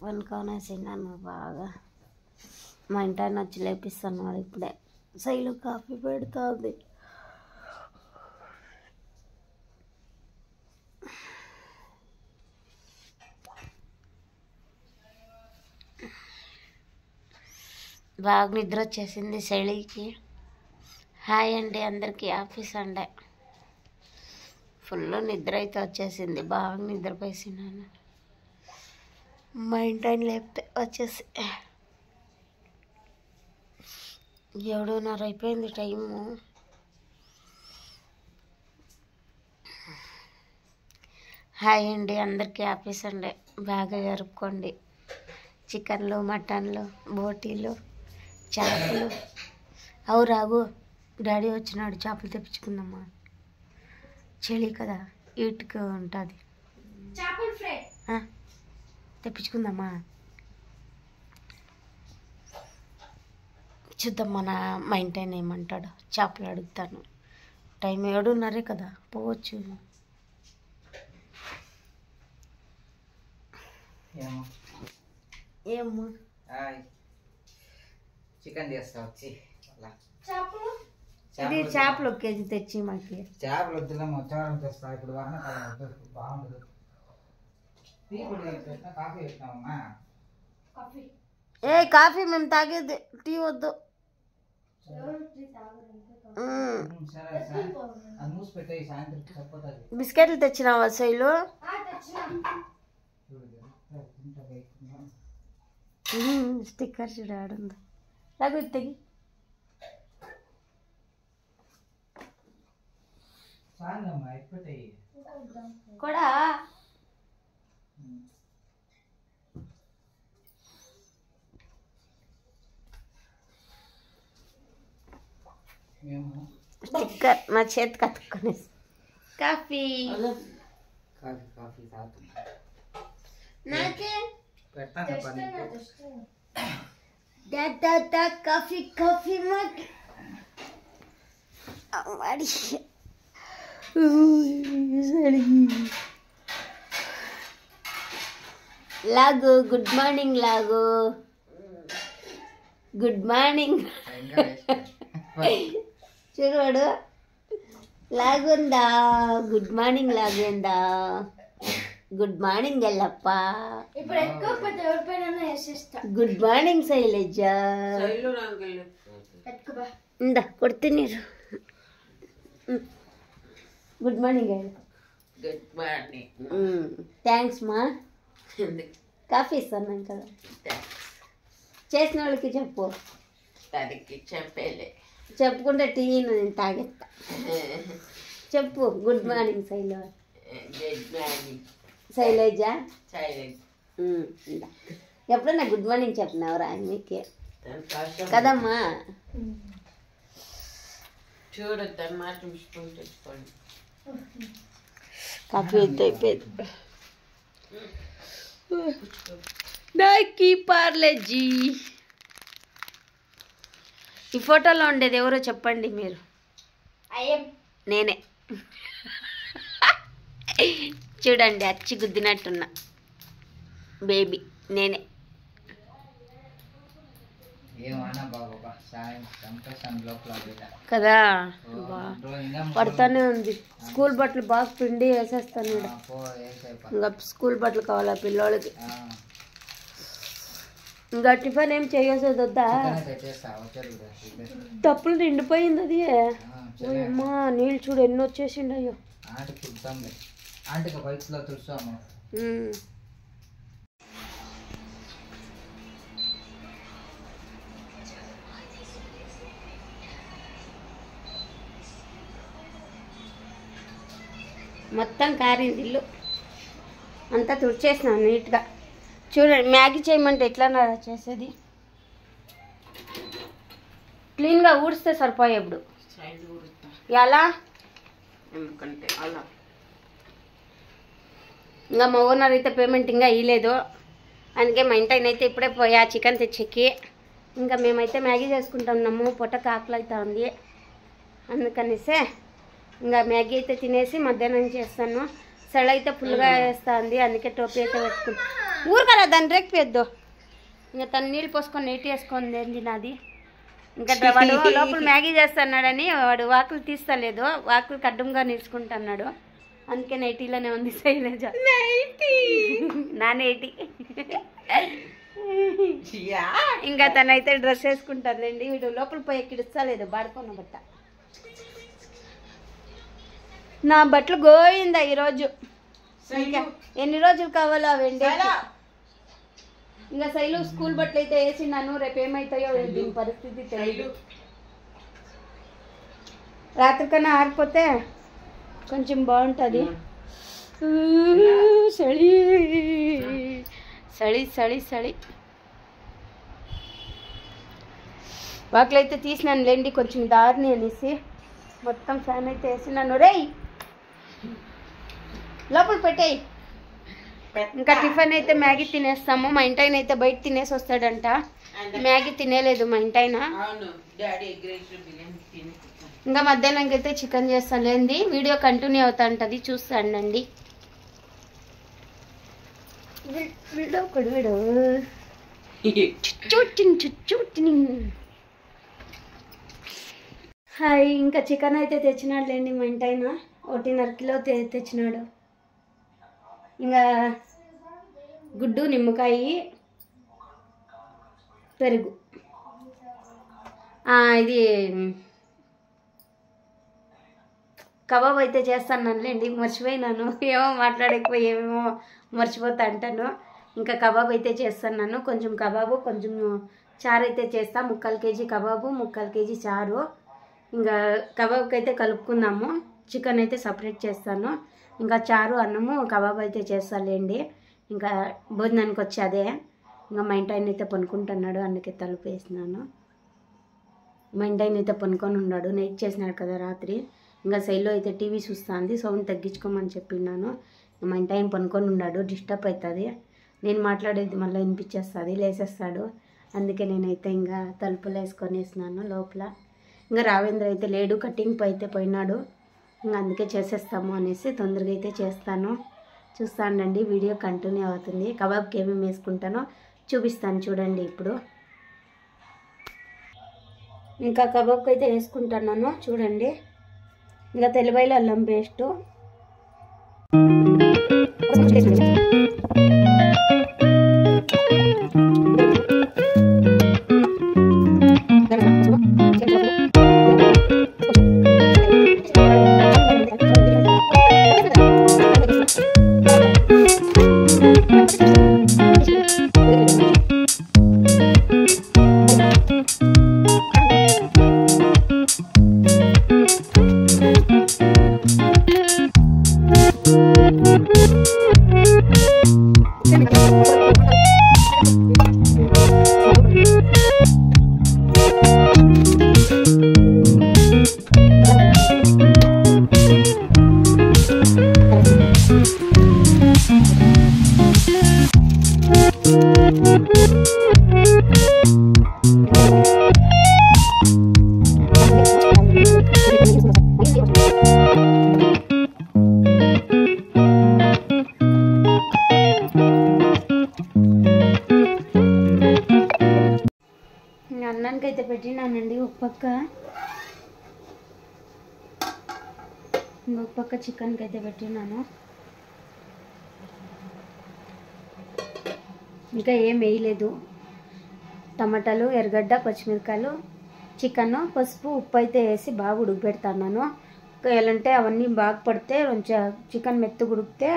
పనుకోనేసినాను బాగా. మా ఇంటి ఆయన వచ్చి లేపిస్తున్నాడు ఇప్పుడే. శైలు కాఫీ పెడుతుంది. బాగా నిద్ర వచ్చేసింది శైలికి. హాయ్ అండి అందరికీ, ఆఫీస్ అండే. ఫుల్ నిద్ర అయితే వచ్చేసింది, బాగా నిద్రపోయినాను. మా ఇంటి ఆయన లేపితే వచ్చేసి 7:30 అయిపోయింది టైము. హాయ్ అండి అందరికీ, ఆఫీస్ అండే. బాగా జరుపుకోండి. చికెన్లు, మటన్లు, బోటీలు, చేపలు. అవు రాగు, డాడీ వచ్చినాడు, చేపలు తెప్పించుకుందామా. చలి కదా, ఈటుగా ఉంటుంది. చేపలు ఫ్రై తెప్పించుకుందామా. చూద్దాం మా ఇంటి ఆయన ఏమంటాడు. చేపలు అడుగుతాను. టైం 7:30 కదా, పోవచ్చు. ఏమో చికెన్ చేస్తా వచ్చి. ఇది చేపలు 1 కేజీ తెచ్చి మాకు. చేపలు వద్దులే, మొత్తం తెస్తా. ఇప్పుడు వాన బాగుండదు. టీ పొడి పెట్టినా, కాఫీ పెట్టినామమ్మా. కాఫీ మేము తాగేది, టీ వద్దు. సరే అది మూసి పెట్టే, సాయంత్రం సరిపోతుంది. బిస్కెట్లు తెచ్చినావా శైలు? స్టిక్కర్ చూడ ఆడుంది. లాగు తెగి కూడా స్టిక్కర్ నా చేతికి అతుక్కొని. కాఫీ నాకే కాఫీ కాఫీ మగ్ లాగు. గుడ్ మార్నింగ్ లాగు. గుడ్ మార్నింగ్ చూడు, లాగుందా? గుడ్ మార్నింగ్ లాగుందా? Good morning Ellappa. Good morning Shailaja. ఇందా కొడుతున్నారు. Good morning. Good morning. Thanks మా. కాఫీ ఇస్తాను కదా, చేసిన వాళ్ళకి చెప్పు. చెప్పేలే, చెప్పుకుంటే టీ నేను తాగేస్తా. చెప్పు. Good morning Shailu. Good morning Shailaja. ఎప్పుడన్నా గుడ్ మార్నింగ్ చెప్పినావురా మీకే కదమ్మా? చూడద్దు మాట తెచ్చుకోండి. కాఫీ అయితే అయిపోయింది. నాకి పార్లేజీ. ఈ ఫోటోలో ఉండేది ఎవరో చెప్పండి మీరు. నేనే. చూడండి, అచ్చి గుద్దినట్టున్నా బేబీ నేనే కదా. పడతానే ఉంది. స్కూల్ బట్టలు బాగా పిండి వేసేస్తాను. ఇంకా స్కూల్ బట్టలు కావాలా పిల్లోళ్ళకి. ఇంకా టిఫిన్ ఏం చేసేది వద్దా? తప్పులు నిండిపోయింది అది. అమ్మా నీళ్ళు చూడు ఎన్ని వచ్చేసిండయో. మొత్తం కారింది ఇల్లు అంతా తుడిచేసినాను నీట్గా. చూడండి, మ్యాగీ చేయమంటే ఎట్లా చేసేది. క్లీన్గా ఊడిస్తే సరిపోయే. ఇప్పుడు ఎలా? ఎందుకంటే అలా ఇంకా మా ఓనర్ అయితే పేమెంట్ ఇంకా ఇవ్వలేదు. అందుకే మా ఇంటి ఆయన అయితే ఇప్పుడే పోయా చికెన్ తెచ్చేకి. ఇంకా మేమైతే మ్యాగీ చేసుకుంటున్నాము. పొట్టకు ఆకలి అవుతా ఉంది. అందుకనేసే ఇంకా మ్యాగీ అయితే తినేసి మధ్యాహ్నం చేస్తాను. చలి అయితే ఫుల్గా వేస్తుంది, అందుకే టోపీ అయితే పెట్టుకుని ఊరుకరా దాన్ని రేకపోద్దు. ఇంకా తను నీళ్ళు పోసుకొని నీటి వేసుకొని తినాది. ఇంకా వాడు లోపల మ్యాగీ చేస్తున్నాడని వాడు వాకులు తీస్తలేదు, వాకులు కడ్డంగా నిలుచుకుంటున్నాడు. అందుకే నైటీలోనే ఉంది శైలజ. నా నైటీ. ఇంకా తనైతే డ్రెస్ వేసుకుంటారులేండి. వీడు లోపల పోయి ఎక్కిడిస్తలేదు బాడుకున్న బట్ట. నా బట్టలు గోయిందా ఈరోజు. ఇంకా ఎన్ని రోజులు కావాలో అవండి. ఇంకా శైలు స్కూల్ బట్టలు అయితే వేసినాను, రేపు ఏమవుతాయో దీని పరిస్థితి తెలియదు. రాత్రికన్నా ఆరిపోతే కొంచెం బాగుంటుంది. చలి చలి చలి చలి. వాకిలు అయితే తీసినాను లేండి కొంచెం దారిని అనేసి. మొత్తం ఫ్యాన్ అయితే వేసినాను. రేయ్ లోపల పెట్టేయి. ఇంకా టిఫిన్ అయితే మ్యాగీ తినేస్తాము. మా ఇంటాయన అయితే బయట తినేసి వస్తాడంట. మ్యాగీ తినేలేదు మా ఇంటాయన. ఇంకా మధ్యాహ్నం అయితే చికెన్ చేస్తాను లేండి. వీడియో కంటిన్యూ అవుతా ఉంటుంది, చూస్తాండి. వీడు హాయ్. ఇంకా చికెన్ అయితే తెచ్చినాడు లేండి మా ఇంటాయన. 1.5 కిలో తెచ్చినాడు. ఇంకా గుడ్డు, నిమ్మకాయ, పెరుగు. ఇది కబాబ్ అయితే చేస్తానులేండి, మర్చిపోయినాను. ఏమో మాట్లాడకపోయి ఏమేమో మర్చిపోతా అంటాను. ఇంకా కబాబ్ అయితే చేస్తున్నాను. కొంచెం కబాబు, కొంచెం చారు అయితే చేస్తా. 3/4 కేజీ కబాబు, 3/4 కేజీ చారు. ఇంకా కబాబ్కి అయితే కలుపుకుందాము. చికెన్ అయితే సపరేట్ చేస్తాను. ఇంకా చారు, అన్నము, కబాబ్ అయితే చేస్తాలేండి. ఇంకా భోజనానికి వచ్చి అదే. ఇంకా మా ఇంటాయన అయితే పనుకుంటున్నాడు, అందుకే తలుపు వేసినాను. మా ఇంటాయన అయితే పనుకొని ఉన్నాడు, నైట్ చేసినాడు కదా రాత్రి. ఇంకా సైడ్లో అయితే టీవీ చూస్తుంది, సౌండ్ తగ్గించుకోమని చెప్పినాను. మా ఇంటాయన పనుకొని ఉన్నాడు, డిస్టర్బ్ అవుతుంది. నేను మాట్లాడేది మళ్ళీ వినిపించేస్తుంది, లేసేస్తాడు. అందుకే నేనైతే ఇంకా తలుపులు వేసుకొని వేసినాను లోపల. ఇంకా రావేంద్ర అయితే లేడు, కటింగ్ అయితే పోయినాడు. ఇంకా అందుకే చేసేస్తాము అనేసి తొందరగా అయితే చేస్తాను. చూస్తానండి, వీడియో కంటిన్యూ అవుతుంది. కబాబ్కి ఏమేమి వేసుకుంటానో చూపిస్తాను చూడండి. ఇప్పుడు ఇంకా కబాబ్కి అయితే వేసుకుంటున్నాను చూడండి. ఇంకా తెల్లబాయలు, అల్లం పేస్టు, అన్నానికి అయితే పెట్టినానండి. ఒక పక్క ఇంకొక పక్క చికెన్కి అయితే పెట్టినాను. ఇంకా ఏం వేయలేదు. టమాటాలు, ఎర్రగడ్డ, పచ్చిమిరకాయలు, చికెన్, పసుపు, ఉప్పు అయితే వేసి బాగా ఉడకబెడతాను. వేయాలంటే అవన్నీ బాగా పడితే కొంచెం చికెన్ మెత్తగా ఉడికితే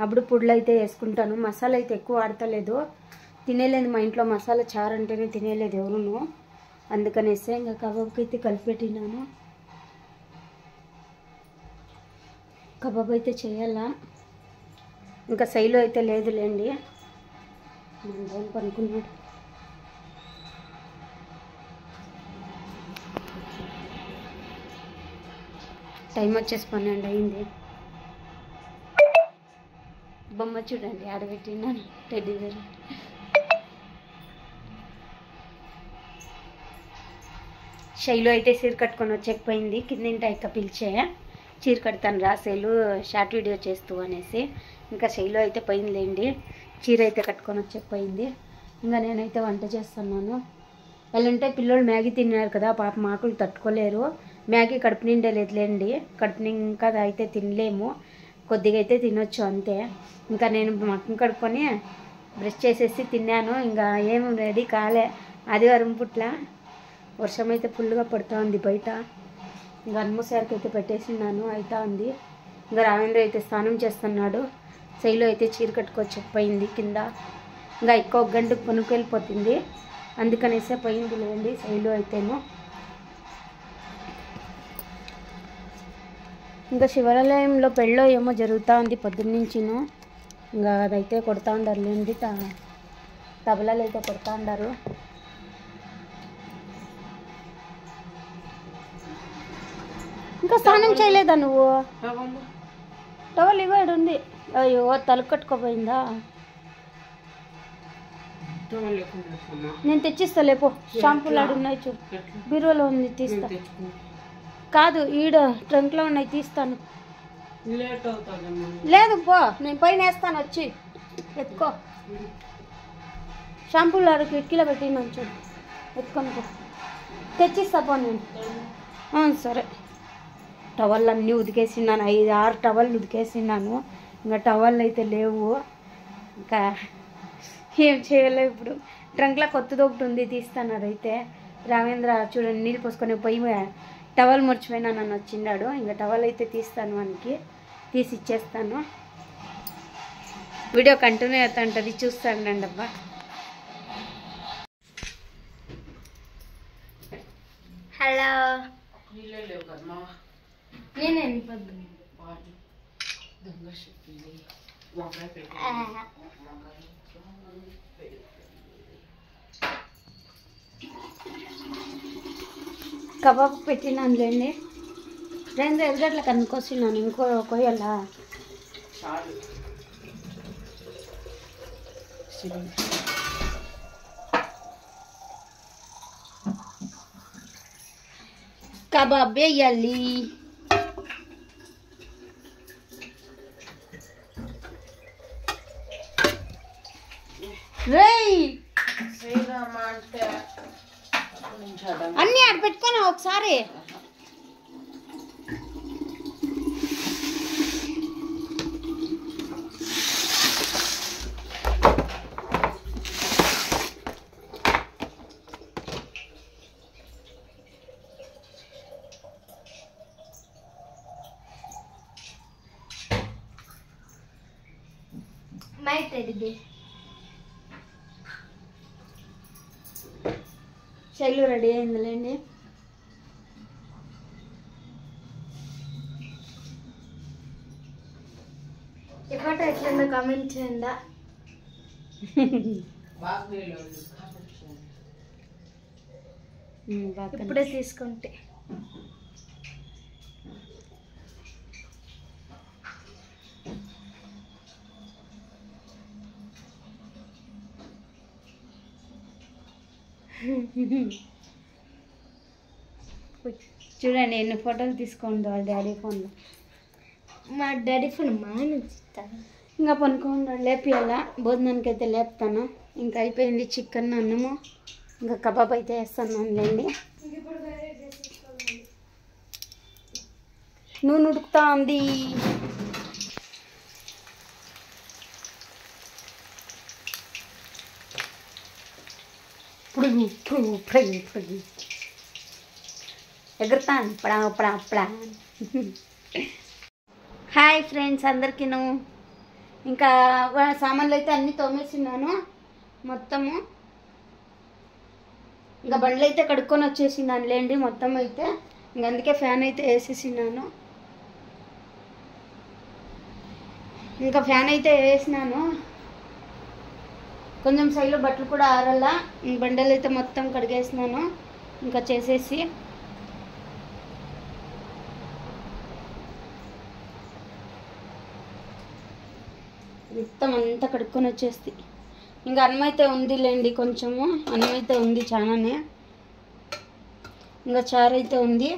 అప్పుడు పుడ్లు అయితే వేసుకుంటాను. మసాలా అయితే ఎక్కువ ఆడతలేదు, తినేలేదు. మా ఇంట్లో మసాలా చారు అంటేనే తినేలేదు ఎవరును. అందుకనేస్తే ఇంకా కబాబ్కి అయితే కలిపెట్టినాను. కబాబ్ అయితే చేయాలా. ఇంకా సైలో అయితే లేదులేండి, మన పనుకున్నాడు. టైం వచ్చేసి 12 అయింది. బొమ్మ చూడండి ఆడబెట్టినాను, టెడ్డీ బేర్. శైలు అయితే సీర కట్టుకొని వచ్చేకపోయింది, కిందింటి అక్క పిలిచే. చీర కడతాను రా శైలు షార్ట్ వీడియో చేస్తూ అనేసి. ఇంకా శైలు అయితే పోయిందిలేండి, చీర అయితే కట్టుకొని వచ్చేపోయింది. ఇంకా నేనైతే వంట చేస్తున్నాను. ఎలాంటే పిల్లలు మ్యాగీ తిన్నారు కదా, పాప మాకులు తట్టుకోలేరు. మ్యాగీ కడుపు నిండే లేదులేండి, కడుపు ఇంకా అయితే తినలేము, కొద్దిగా అయితే తినొచ్చు అంతే. ఇంకా నేను మక్కం కడుక్కొని బ్రష్ చేసేసి తిన్నాను. ఇంకా ఏం రెడీ కాలే, ఆదివారం పుట్ల వర్షం అయితే ఫుల్గా పడుతూ ఉంది బయట. ఇంకా అన్మోసారికి అయితే పెట్టేసిన్నాను, అవుతా ఉంది. ఇంకా రావేంద్ర అయితే స్నానం చేస్తున్నాడు, శైలు అయితే చీర కట్టుకొచ్చి పోయింది కింద. ఇంకా ఎక్కువ గంటకు పనుకు వెళ్ళిపోతుంది, అందుకనేసే పోయింది లేండి శైలు అయితేను. ఇంకా శివాలయంలో పెళ్ళో ఏమో జరుగుతూ ఉంది పొద్దున్నుంచిను. ఇంకా అదైతే కొడతా ఉండారు లేండి, తబలాలు అయితే కొడతా ఉండారు. ఇంకా స్నానం చేయలేదా నువ్వు? టవల్ ఇవ్వడు ఉంది. అయ్యో తలకు కట్టుకోపోయిందా? నేను తెచ్చిస్తా లేపో, షాంపూలు ఆడున్నాయి చూడు, బీరువాలో ఉంది తీస్తా. కాదు ఈడ ట్రంక్లో ఉన్నాయి తీస్తాను. లేదు పో, నేను పైన వేస్తాను వచ్చి ఎత్తుకో. షాంపూలు ఆడు కిటికీలో పెట్టినాను చూడు, ఎత్తుకొని పో, తెచ్చిస్తా పో నేను. సరే. టవల్ అన్నీ ఉతికేసినాను, 5-6 టవల్ ఉతికేసినాను. ఇంకా టవల్ అయితే లేవు, ఇంకా ఏం చేయలేవు. ఇప్పుడు ట్రంక్లో కొత్తది ఒకటి ఉంది తీస్తాను, అదైతే. రావేంద్ర చూడండి నీళ్ళు పోసుకొని పోయి టవల్ మర్చిపోయినా నన్ను వచ్చిండాడు. ఇంకా టవల్ అయితే తీస్తాను, మనకి తీసి ఇచ్చేస్తాను. వీడియో కంటిన్యూ అవుతా ఉంటుంది, చూస్తాండి అబ్బా. హలో, నేనే కబాబ్ పెట్టినాను లేండి. 2 ఎర్రగడ్డలు కనుకొస్తున్నాను, ఇంకో కొయ్యాలా? కబాబ్ వేయాలి. అన్నీ ఆడ పెట్టుకొని ఒకసారి. మైట్ రెడీ. శైలు రెడీ అయిందిలేండి. ఈ ఫోటో ఎట్లుందో కామెంట్ చేయండి. ఇప్పుడే తీసుకుంటే చూడండి ఎన్ని ఫోటోలు తీసుకోండి వాళ్ళ డాడీ ఫోన్లో. మా డాడీ ఫోన్ ఇంకా పనుకోండి, లేపియాలా. భోజనానికి అయితే లేపుతాను. ఇంకా అయిపోయింది చికెన్ అన్నము, ఇంకా కబాబ్ అయితే వేస్తాను లేండి. నూనె ఉడుకుతా ఉంది. ఇప్పుడు ఎగురుతాను పడా. Hi friends అందరికీను. ఇంకా సామాన్లు అయితే అన్నీ తోమేసినాను మొత్తము. ఇంకా బండ్లు అయితే కడుక్కొని వచ్చేసినాను లేండి మొత్తం అయితే. ఇంక అందుకే ఫ్యాన్ అయితే వేసేసినాను. ఇంకా ఫ్యాన్ అయితే వేసినాను. కొంచెం సైడ్లో బట్టలు కూడా ఆరల్లా. బండలు అయితే మొత్తం కడిగేసినాను ఇంకా చేసేసి. మొత్తం అంతా కడుక్కొని వచ్చేసి. ఇంకా అన్నం అయితే ఉంది లేండి, కొంచెము అన్నం అయితే ఉంది చాలానే. ఇంకా చారు అయితే ఉంది.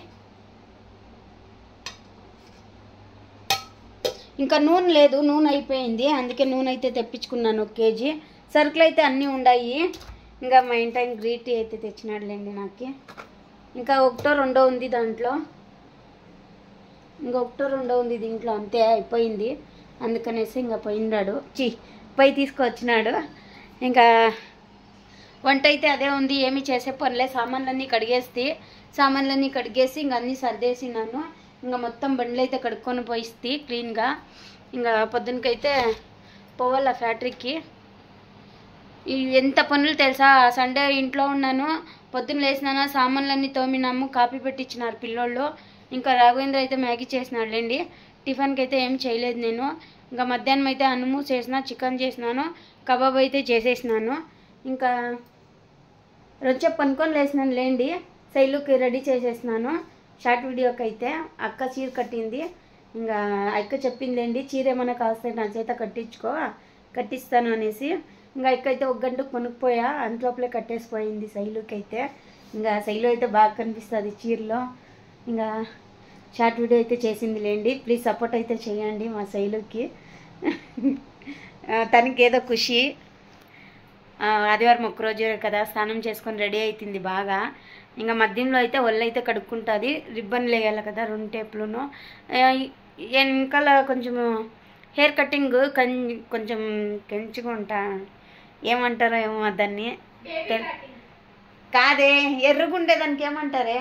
ఇంకా నూనె లేదు, నూనె అయిపోయింది, అందుకే నూనె అయితే తెప్పించుకున్నాను 1 కేజీ. సరుకులు అయితే అన్నీ ఉన్నాయి. ఇంకా మా ఇంటి గ్రీన్ టీ అయితే తెచ్చినాడులేండి నాకు. ఇంకా 1 2 ఉంది దాంట్లో, ఇంకా 1 2 ఉంది దీంట్లో, అంతే అయిపోయింది. అందుకనేసి ఇంకా పోయినాడు, పై తీసుకొచ్చినాడు. ఇంకా వంట అయితే అదే ఉంది, ఏమి చేసే పనిలే. సామాన్లన్నీ కడిగేసి ఇంక అన్నీ సర్దేసినాను. ఇంకా మొత్తం బండ్లు అయితే కడుక్కొని పోయిస్తే క్లీన్గా. ఇంకా పొద్దునకైతే పోవాల ఫ్యాక్టరీకి. ఎంత పనులు తెలుసా, సండే ఇంట్లో ఉన్నాను, పొద్దున్న లేసినాను, సామాన్లన్నీ తోమినాము, కాఫీ పెట్టించినారు పిల్లోళ్ళు. ఇంకా రాఘవేంద్ర అయితే మ్యాగీ చేసినాడులేండి. టిఫిన్కి అయితే ఏం చేయలేదు నేను. ఇంకా మధ్యాహ్నం అయితే అన్నము చేసిన, చికెన్ చేసినాను, కబాబ్ అయితే చేసేసినాను. ఇంకా రొచ్చే పనుకొని లేసినాను లేండి. శైలుకి రెడీ చేసేసినాను షార్ట్ వీడియోకి అయితే. అక్క చీర కట్టింది, ఇంకా అక్క చెప్పిందిలేండి, చీర ఏమైనా కాస్తే నా చేత కట్టిస్తాను అనేసి. ఇంకా అక్క అయితే 1 గంటకు కొనుక్కుపోయా, అంతలోపలే కట్టేసిపోయింది శైలుకి అయితే. ఇంకా శైలు అయితే బాగా కనిపిస్తుంది చీరలో. ఇంకా షార్ట్ వీడియో అయితే చేసింది లేండి. ప్లీజ్ సపోర్ట్ అయితే చేయండి మా శైలుకి. తనకి ఏదో ఖుషి. ఆదివారం 1 రోజు కదా, స్నానం చేసుకొని రెడీ అవుతుంది బాగా. ఇంకా మధ్యంలో అయితే ఒళ్ళు అయితే కడుక్కుంటుంది. రిబ్బన్ లేయాలి కదా, 2 టేపులను. వెనకాల కొంచెం హెయిర్ కటింగ్ కొంచెం కెంచుకుంటా, ఏమంటారో ఏమో దాన్ని. కాదే, ఎర్రగుండే దానికి ఏమంటారే,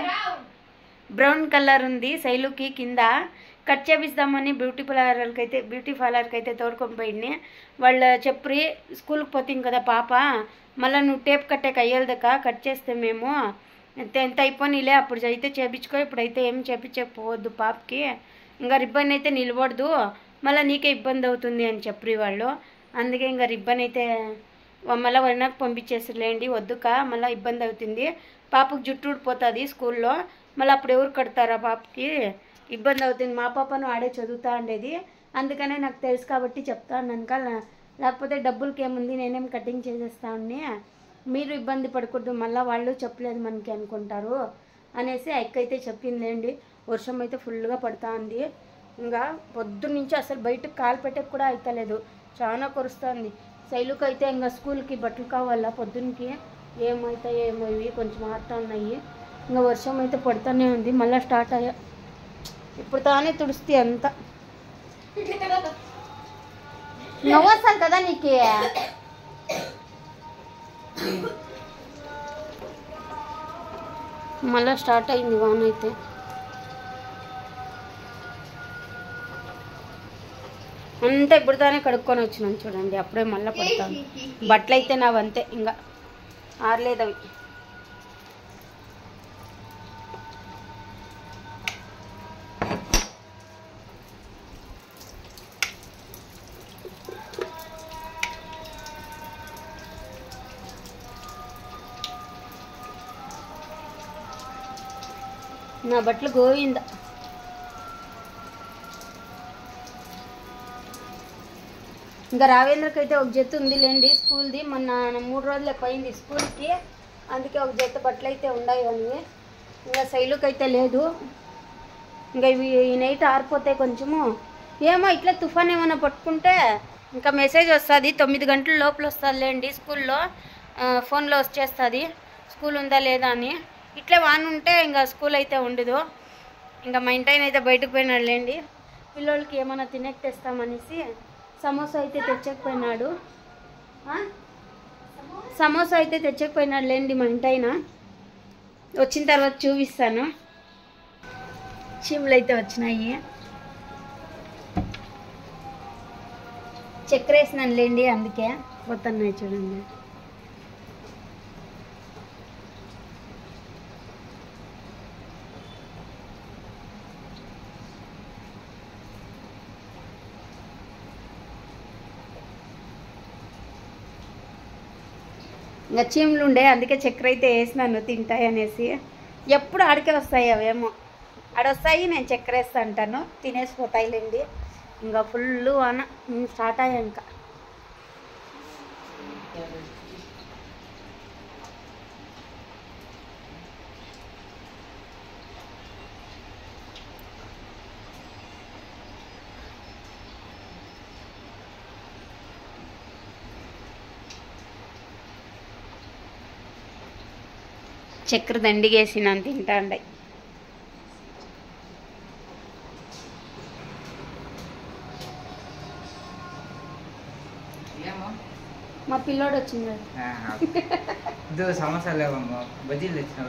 బ్రౌన్ కలర్ ఉంది శైలుకి. కింద కట్ చేపిస్తామని బ్యూటీ పార్లర్కి అయితే తోడుకొని పోయింది. వాళ్ళ చెప్పి స్కూల్కి పోతాం కదా పాప, మళ్ళీ నువ్వు టేప్ కట్టే అయ్యేదక కట్ చేస్తే మేము ఎంత అయిపోయిలే, అప్పుడు అయితే చేపించుకో, ఇప్పుడైతే ఏం చేపించకపోవద్దు పాపకి, ఇంకా రిబ్బన్ అయితే నిలబడదు, మళ్ళీ నీకే ఇబ్బంది అవుతుంది అని చెప్పి వాళ్ళు. అందుకే ఇంకా రిబ్బన్ అయితే మళ్ళీ వెనక్కి పంపించేసిలేండి, వద్దుక మళ్ళీ ఇబ్బంది అవుతుంది, పాపకు జుట్టు ఊడిపోతుంది స్కూల్లో, మళ్ళీ అప్పుడు ఎవరు కడతారా పాపకి, ఇబ్బంది అవుతుంది. మా పాపను ఆడే చదువుతా ఉండేది, అందుకనే నాకు తెలుసు కాబట్టి చెప్తాను అనుక. లేకపోతే డబ్బులకి ఏముంది, నేనేం కటింగ్ చేసేస్తాను, మీరు ఇబ్బంది పడకూడదు, మళ్ళీ వాళ్ళు చెప్పలేదు మనకి అనుకుంటారు అనేసి అక్కయితే చెప్పిందిలేండి. వర్షం అయితే ఫుల్గా పడుతూ ఉంది. ఇంకా పొద్దున్నుంచి అసలు బయటకు కాలు పెట్టకు కూడా అవుతలేదు, చాలా కురుస్తుంది. శైలుకి అయితే ఇంకా స్కూల్కి బట్టలు కావాలా పొద్దున్నకి, ఏమవుతాయో ఏమో ఇవి కొంచెం ఆడుతూ ఉన్నాయి. ఇంకా వర్షం అయితే పడుతూనే ఉంది, మళ్ళీ స్టార్ట్ అయ్యా. ఇప్పుడు తానే తుడిస్తే అంతా నవ్వొస్తాను కదా నీకు. మళ్ళీ స్టార్ట్ అయింది వాన అయితే. అంతా ఇప్పుడు తానే కడుక్కొని వచ్చినాను చూడండి, అప్పుడే మళ్ళీ పడతాను. బట్టలు అయితే నావంతే, ఇంకా ఆరలేదు అవి. నా బట్టలు గోవింద. ఇంకా రావేంద్రకి అయితే 1 జత ఉందిలేండి స్కూల్ది. మొన్న 3 రోజులే పోయింది స్కూల్కి, అందుకే 1 జత బట్టలు అయితే ఉన్నాయి అవి. ఇంకా శైలుకి అయితే లేదు. ఇంకా ఇవి ఈ నైట్ ఆరిపోతాయి కొంచెము. ఏమో ఇట్లా తుఫాన్ ఏమైనా పట్టుకుంటే ఇంకా మెసేజ్ వస్తుంది, 9 గంటల లోపల వస్తుందిలేండి స్కూల్లో, ఫోన్లో వచ్చేస్తుంది స్కూల్ ఉందా లేదా అని. ఇట్లే వాన్ ఉంటే ఇంకా స్కూల్ అయితే ఉండదు. ఇంకా మా ఇంటాయన అయితే బయటకు పోయినాడులేండి, పిల్లలకి ఏమైనా తినేకి తెస్తామనేసి. సమోసా అయితే తెచ్చకపోయినాడు, లేండి మా ఇంటాయన. వచ్చిన తర్వాత చూపిస్తాను. చీమలు అయితే వచ్చినాయి, చక్కెర వేసినాను లేండి, అందుకే పోతున్నాయి చూడండి. ఇంకా చీమలు ఉండే, అందుకే చక్కెర అయితే వేసినాను తింటాయి అనేసి. ఎప్పుడు ఆడికే వస్తాయి అవేమో, ఆడొస్తాయి, నేను చక్కెర వేస్తా అంటాను, తినేసిపోతాయిలేండి. ఇంకా ఫుల్ వాన స్టార్ట్ అయ్యా. ఇంకా చక్కెర దండిగేసి నన్ను తింటాండే. మా పిల్లోడు వచ్చింది. సమోసా లేవమ్మా, బజ్జీలు తెచ్చిన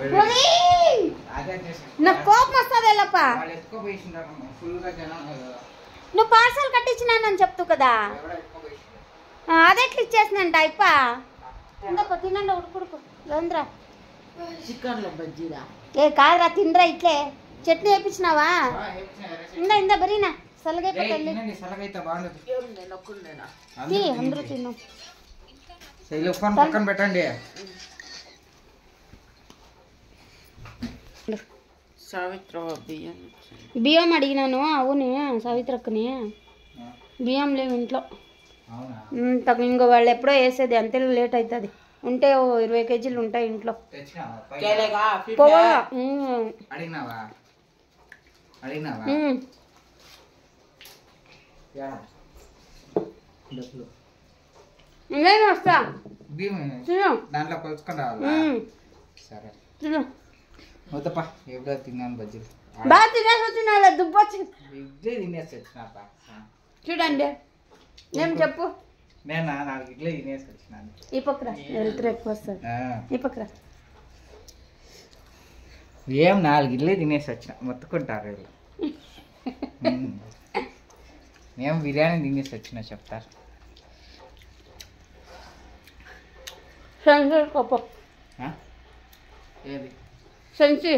నాకు కోపం వస్తుంది. వెళ్ళప్పా, నువ్వు పార్సల్ కట్టించినానని చెప్తూ కదా, అదెట్లు ఇచ్చేసినంట అయిప. ఇందప్ప తినండి, ఉడుకుడుకు రంద్రా. చికెన్లో బజ్జీరా? ఏ కాదురా, తినరా. ఇట్లే చట్నీ వేయించినావా? ఇందా బరీనా సలగైతే అందరూ తిన్నాం. పక్కన పెట్టండి. బియ్యం అడిగినాను. అవును సావిత్రక్కని బియ్యం లేవు ఇంట్లో. ఇంకో వాళ్ళు ఎప్పుడో వేసేది, అంతే లేట్ అవుతుంది. ఉంటే 20 కేజీలు ఉంటాయి ఇంట్లో. నేను వస్తా. దాంట్లో కొలుచుకొని రావాలి. సరే వద్దపా, ఎప్పుడో తిన్నాను బజ్జీలు. బాగా తినేసి వచ్చిన దుబ్బ ఇడ్లీ తినేసి వచ్చినాప. చూడండి, నేను చెప్పు. నేను 4 ఇడ్లీ తినేసి వచ్చినాను. ఈ పక్కన వెళ్తారు ఎక్కువ వస్తుంది. ఈ పక్కన ఏం 4 ఇడ్లీ తినేసి వచ్చిన, మొత్తుకుంటారు వీళ్ళు. మేము బిర్యానీ తినేసి వచ్చిన చెప్తారు. ఏది సెన్సి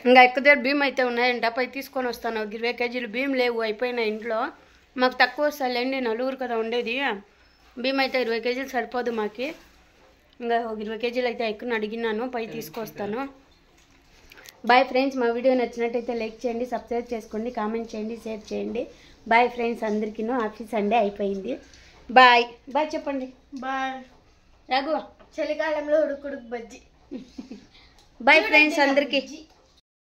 ఇంకా ఎక్కువ దగ్గర బియ్యం అయితే ఉన్నాయంట, పై తీసుకొని వస్తాను. 20 కేజీలు బియ్యం లేవు, అయిపోయినాయి ఇంట్లో. మాకు తక్కువ వస్తాయండి, 4 కదా ఉండేది. బియ్యం అయితే 20 కేజీలు సరిపోదు మాకి. ఇంకా 20 కేజీలు అయితే ఎక్కువ అడిగినాను, పై తీసుకొస్తాను. బాయ్ ఫ్రెండ్స్, మా వీడియో నచ్చినట్టయితే లైక్ చేయండి, సబ్స్క్రైబ్ చేసుకోండి, కామెంట్ చేయండి, షేర్ చేయండి. బాయ్ ఫ్రెండ్స్ అందరికీ. హ్యాపీ సండే అయిపోయింది. బాయ్ బాయ్ చెప్పండి. బాయ్ రఘు. చలికాలంలో ఉడుకుడుకు బజ్జీ. బాయ్ ఫ్రెండ్స్ అందరికీ.